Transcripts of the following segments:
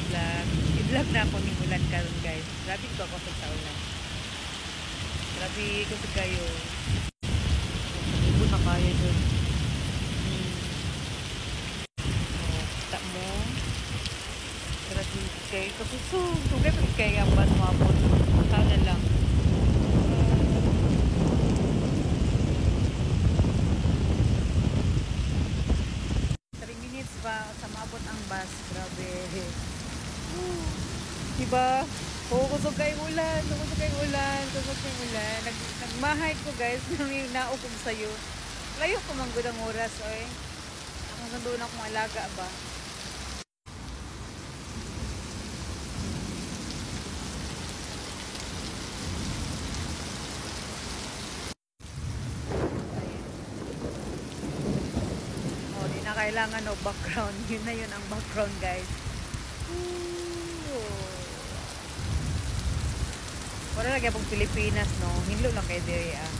vlog. I-vlog na ako ng ulan karon guys. Grabe ko ako sa ulan. Grabe ko sa kayo. Ibo na kaya dun. Kita mo. Grabe kayo. Kasusog. Tugay pa kayo ang bas mabot. Tao na lang. 3 minutes pa sa maabot ang bus. Grabe. Diba? Kusog kayong ulan. Kusog kayong ulan. Kusog kayong ulan. Nagmahay ko guys. Nung naukog sa'yo. Layo ko manggod ang oras. Oy. Ang doon akong alaga ba? Kailangan o background. Yun na yun ang background guys. Wala lagi pong Pilipinas no. Hinlo lang kayo diri ah.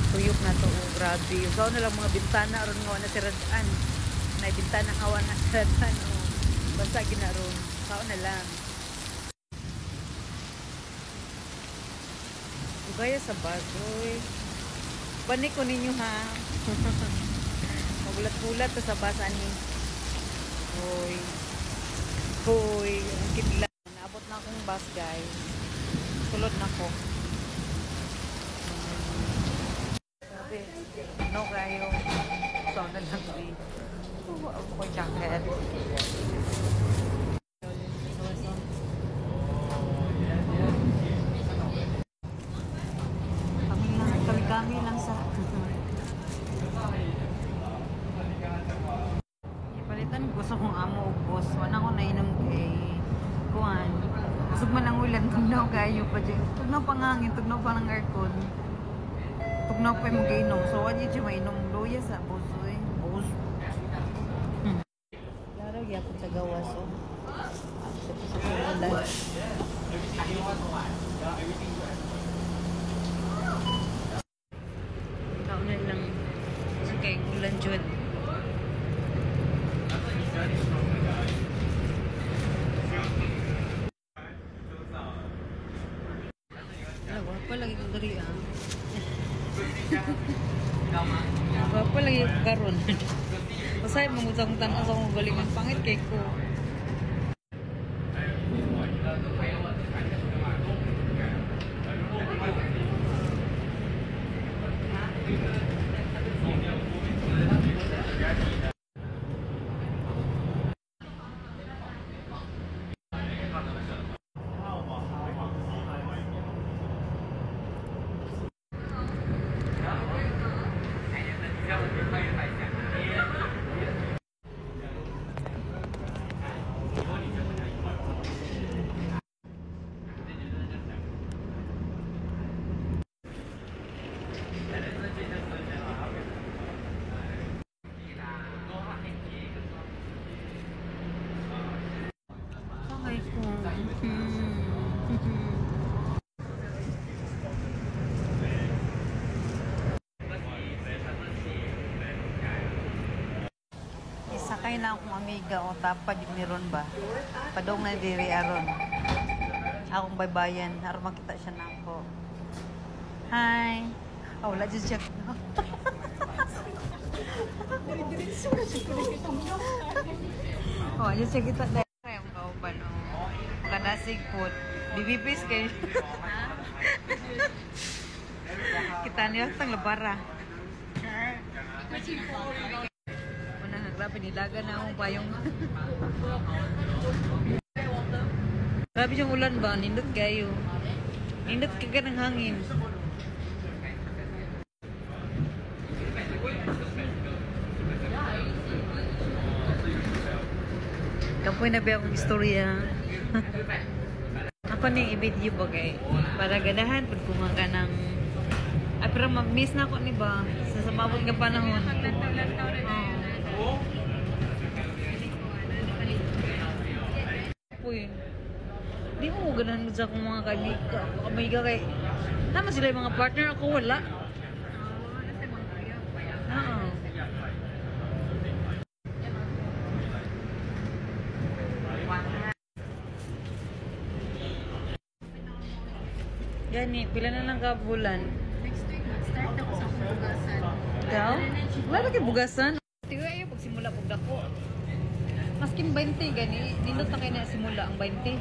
Tuyok na to. Oh, grabe. Usaw na lang mga bintana aron nga na siradaan. Na bintana nga na siradaan. Oh. Basta ginaron. Usaw na lang. Ugaya sa bagoy. Panik ko ninyo ha. Magulat-gulat sa basa ni. Hoy. Hoy. Ang kidla. Naabot na akong bus guys. Sulod na ko. Sabi. No kayo. So na lang di. Ako ko jacket. Kami lang sa ipalitan gusto kong amo ubos wala ko nainom kay kuan usog man ang ulan tugnaw kayo pa dyan tugnaw pa ngangin tugnaw pa ng aircon tugnaw pa yung mag-inom so wala dyan mainom luya sa buso bus laro yapon sa gawas sa ulan kaunan lang kasi kay ulan dyan wapa lagi kong dari ah wapa lagi karon masay mamutang tanong sa kong galingan pangit kay ko Isakay na akong amiga o tapad yung meron ba padong na diri aron akong baybayan aron makita siya na ako hi oh wala dyan siya oh dyan siya kita dahil kayong kauban magkadasig po bibipis kayo kita niya tang labara grabe nilaga na akong payong grabe siyang ulan ba nindot kayo nindot kaga ng hangin kapoy na ba akong istorya ako ning i-video ba kay para ganahan pag kunga ka ng ay pero miss na ako ni ba sa samabot nga panahon Uy, di mo ganahan sa akong mga kamiga kay naman sila yung mga partner ako wala Gani, pila na lang ka bulan. Next week, mag-start ako sa akong bugasan. Ikaw? Wala na kayo bugasan. Tiyo ayo pagsimula pag dako. Maskin 20 gani, nindot na kayo na simula ang 20.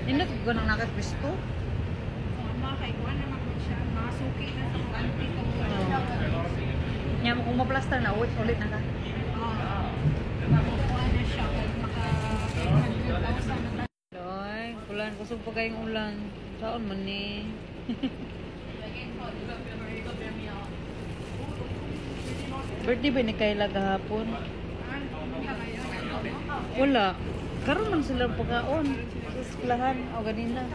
Nindot ko nang nakakristo. Mama, kay kuha naman ko siya. Makasuki na sa kanti ko. Nya mo kung maplaster na ulit na ka. Makukuha na siya. Kaya maka-100,000 na. Loy, ulan kusog pa kayong ulan. Saon man ni. Birthday ba ni Kayla gahapon? Wala. Karon man sila pagkaon sa eskwelahan o ganina.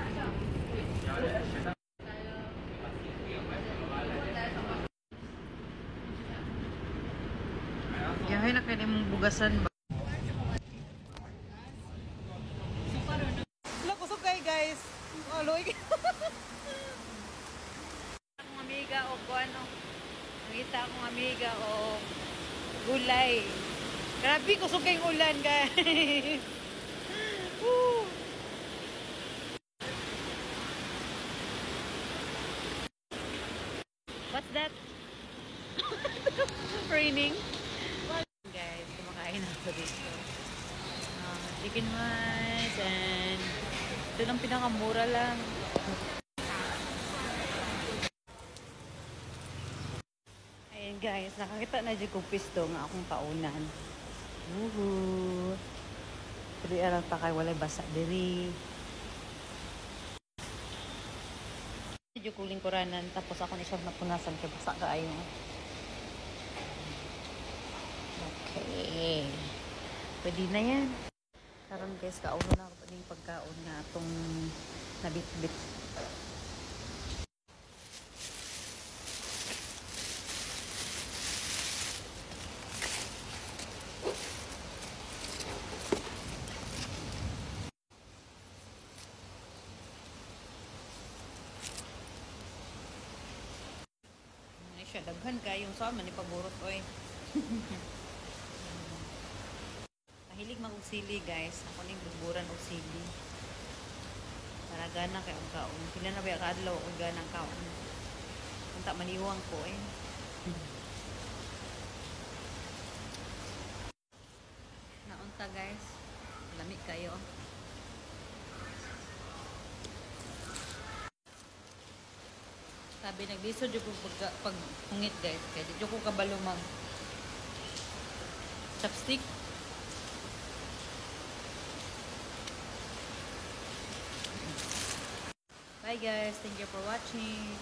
Yahay na kayo mong bugasan ba? Wala, kusog kayo guys. Aloy. Akong amiga o kung ano. Nakita akong amiga o gulay. Grabe, kusog kayong ulan guys. Woo! What's that? Raining? Guys, kumakain ako dito. Chicken rice and ito lang pinakamura lang. Ayan guys, nakakita na dyan kong pisto nga akong kaunan. Woohoo! Diri alang takay walay basa diri. Medyo kuling kuranan tapos ako ni siyang napunasan kay basa kaayo. Okay. Pwede na yan. Karon guys, kauno na ako pa pagkaon na itong nabit-bit. Siya daghan kayong sama ni paborot oy. Mahilig mag sili guys. Ako ning buburan og sili. Para gana kay ang kaon. Pila na ba ka adlaw og gana ang kaon. Unta maniwang ko eh. Naunta guys. Lamig kayo. Sabi naglisod yung pag hungit guys. Kaya dito ko kabalo mag chopstick. Bye guys. Thank you for watching.